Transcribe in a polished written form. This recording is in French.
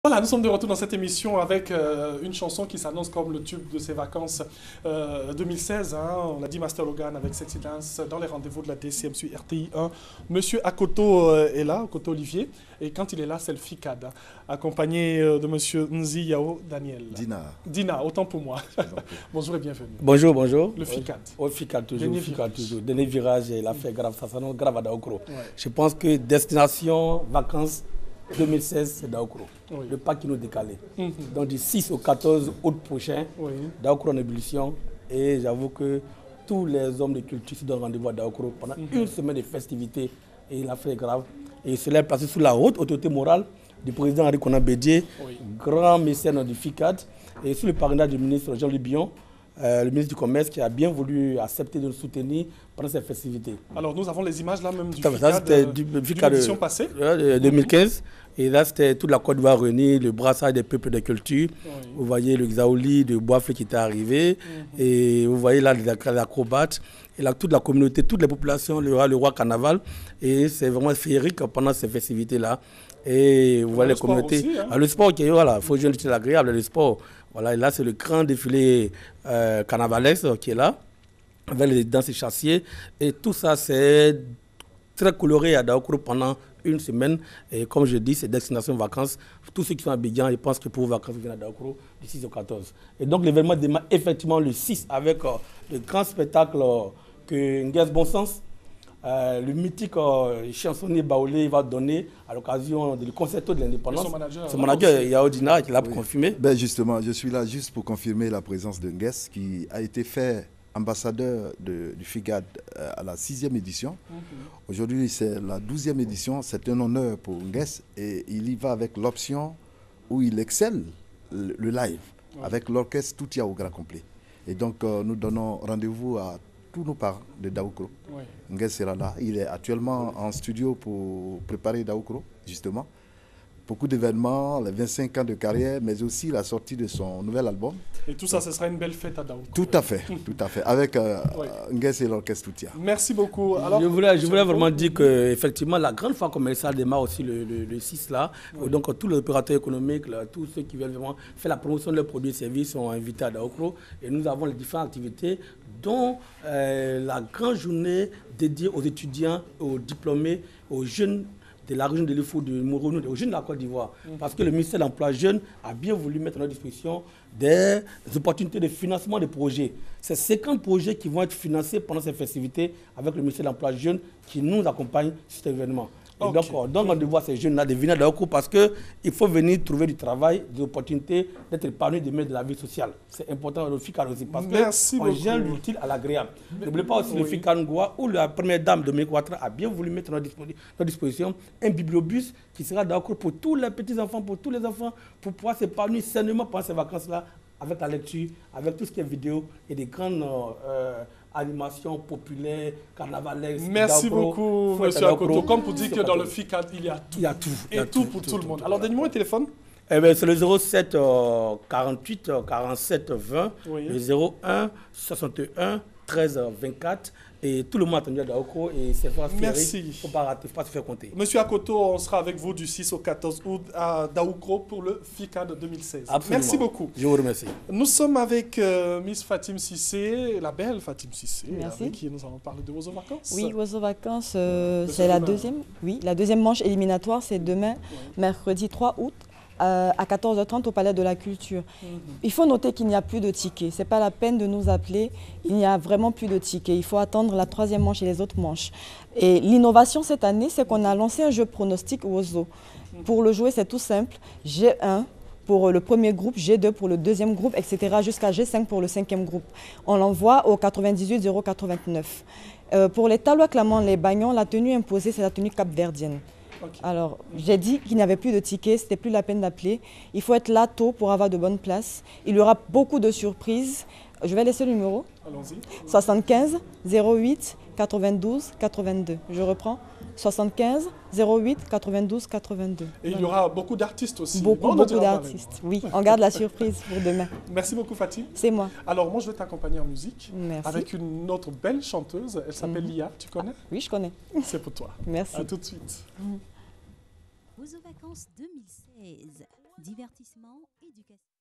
Voilà, nous sommes de retour dans cette émission avec une chanson qui s'annonce comme le tube de ces vacances 2016. Hein. On a dit Master Logan avec Sexy Dance dans les rendez-vous de la DCM sur RTI 1. Monsieur Akoto est là, Akoto Olivier, et quand il est là, c'est le FICAD, hein, accompagné de Monsieur Nzi Yao Daniel. Dina, autant pour moi. Bonjour et bienvenue. Bonjour, bonjour. Le FICAD. Au FICAD toujours, Dernier FICAD virage. toujours. Dernier virage, il a fait grave, ça s'annonce grave à Daoukro. Ouais. Je pense que destination vacances 2016, c'est Daoukro. Oui. Le pas qui nous décalé. Donc du 6 au 14 août prochain, Oui. Daoukro en ébullition. Et j'avoue que tous les hommes de culture se donnent rendez-vous à Daoukro pendant une semaine de festivités. Et il a fait grave. Et cela est placé sous la haute autorité morale du président Henri Konan Bédié, Oui. grand mécène du FICAD, et sous le parrainage du ministre Jean-Louis Bion, le ministre du Commerce, qui a bien voulu accepter de nous soutenir pendant ces festivités. Alors nous avons les images là même du Ça, FICAD, c'était d'une FICAD édition passée. 2015. Et là, c'était toute la Côte d'Ivoire réunie, le brassage des peuples de culture. Oui. Vous voyez le Xaouli de Boaflé qui était arrivé. Et vous voyez là les acrobates. Et là, toute la communauté, toutes les populations, le roi carnaval. Et c'est vraiment féerique pendant ces festivités-là. Et vous voyez les communautés. Aussi, hein. Le sport, voilà, il faut jouer l'utile agréable, le sport. Voilà, et là, c'est le grand défilé carnavalesque qui est là, avec les danses et chassiers. Et tout ça, c'est très coloré à Daoukro pendant une semaine. Et comme je dis, c'est destination vacances. Tous ceux qui sont à Abidjan, ils pensent que pour vos vacances, ils viennent à Daoukro du 6 au 14. Et donc, l'événement démarre effectivement le 6 avec le grand spectacle que Nguès Bon Sens, le mythique chansonnier Baoulé va donner à l'occasion du concerto de l'indépendance. Son manager Yao Dina qui l'a confirmé. Ben justement, je suis là juste pour confirmer la présence de Nguès qui a été fait ambassadeur du FICAD à la 6e édition. Aujourd'hui, c'est la 12e édition. C'est un honneur pour Nguès et il y va avec l'option où il excelle le live avec l'orchestre Toutia au grand complet. Et donc, nous donnons rendez-vous à tous nos parents de Daoukro. Oui. Nguès sera là. Il est actuellement en studio pour préparer Daoukro, justement. Beaucoup d'événements, les 25 ans de carrière, mais aussi la sortie de son nouvel album. Et tout ça, ce sera une belle fête à Daoukro. Tout à fait, avec Nguès et l'orchestre Toutia. Merci beaucoup. Alors, Je voulais vraiment dire qu'effectivement, la grande foire commerciale démarre aussi le 6 là. Donc, tous les opérateurs économiques, là, tous ceux qui veulent vraiment faire la promotion de leurs produits et services sont invités à Daoukro. Et nous avons les différentes activités, dont la grande journée dédiée aux étudiants, aux diplômés, aux jeunes de la région de l'Ifou, de Mourounou, aux jeunes de la Côte d'Ivoire. Parce que le ministère de l'Emploi jeune a bien voulu mettre à notre disposition des opportunités de financement de projets. C'est 50 projets qui vont être financés pendant ces festivités avec le ministère de l'Emploi jeune qui nous accompagne sur cet événement. Et donc, on doit ces jeunes-là de venir à Daoukro parce qu'il faut venir trouver du travail, des opportunités, d'être épargnés de mettre de la vie sociale. C'est important le FICAD aussi parce qu'on gère l'utile à l'agréable. N'oubliez pas aussi le FICAD Ngoua où la première dame de Méquatra a bien voulu mettre à notre disposition un bibliobus qui sera à Daoukro pour tous les petits-enfants, pour tous les enfants, pour pouvoir s'épanouir sainement pendant ces vacances-là avec la lecture, avec tout ce qui est vidéo et des grandes animation populaire, carnavalesque. Merci beaucoup, M. Akoto. Comme pour dire que dans le FICAD, il y a tout. Il y a tout. Et tout pour tout le monde. Alors, donnez-moi un téléphone. C'est le 07 48 47 20, Oui. le 01 61 13 24. Et tout le monde a attendu à Daoukro et c'est pas féerique. Merci. Il ne faut pas rater, il ne faut pas se faire compter. Monsieur Akoto, on sera avec vous du 6 au 14 août à Daoukro pour le FICAD 2016. Absolument. Merci beaucoup. Je vous remercie. Nous sommes avec Miss Fatim Sissé, la belle Fatim Sissé, Merci. avec qui nous allons parler de vos vacances. Oui, Oiseaux Vacances, C'est c'est la demain. la deuxième manche éliminatoire, c'est demain, mercredi 3 août, à 14h30 au Palais de la Culture. Il faut noter qu'il n'y a plus de tickets. Ce n'est pas la peine de nous appeler. Il n'y a vraiment plus de tickets. Il faut attendre la troisième manche et les autres manches. Et l'innovation cette année, c'est qu'on a lancé un jeu pronostic Oiseaux. Pour le jouer, c'est tout simple. G1 pour le premier groupe, G2 pour le deuxième groupe, etc. jusqu'à G5 pour le cinquième groupe. On l'envoie au 98 089. Pour les Talois Clamant, les Bagnons, la tenue imposée, c'est la tenue capverdienne. Okay. Alors, j'ai dit qu'il n'y avait plus de tickets, c'était plus la peine d'appeler. Il faut être là tôt pour avoir de bonnes places. Il y aura beaucoup de surprises. Je vais laisser le numéro. Allons-y. 75 08 92 82. Je reprends. 75 08 92 82. Et il y aura beaucoup d'artistes aussi. Beaucoup d'artistes. Oui, on garde la surprise pour demain. Merci beaucoup, Fatim. C'est moi. Alors, moi, je vais t'accompagner en musique. Merci. Avec une autre belle chanteuse. Elle s'appelle Lia. Tu connais? Oui, je connais. C'est pour toi. Merci. À tout de suite. Oiseaux Vacances 2016. Divertissement, éducation.